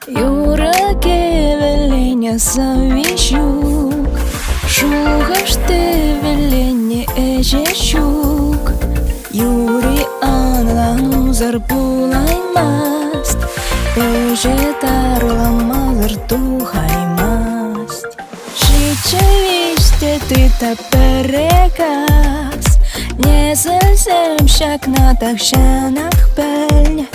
Юраке велення завіщук, шугаш ти велення ежещук. Юрий анлану зарпулаймаст, пеже тарламазар тухаймаст. Ҫичче виште ты та переказ, не сelsем шакна тахшанах пельня.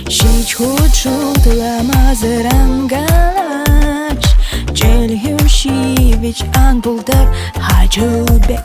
Ҫич хутшу тыламазыран галач, челхюшивич ан пулдар хачубек.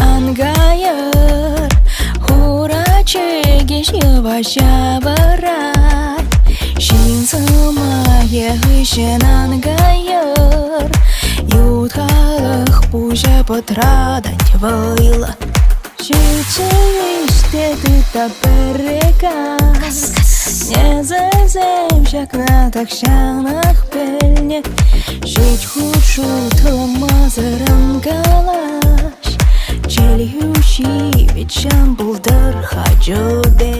Ангаяр, хурачегеш явашаварай, шинсымае хышен ангаяр, ютхалых пужа потрадать вайла. Ҫичче виште ты та переказ, не зазем шакна тахшанах пельне. Ҫич хутшу тыламазыран галаш, челхюшивич ан пулдар хачубек.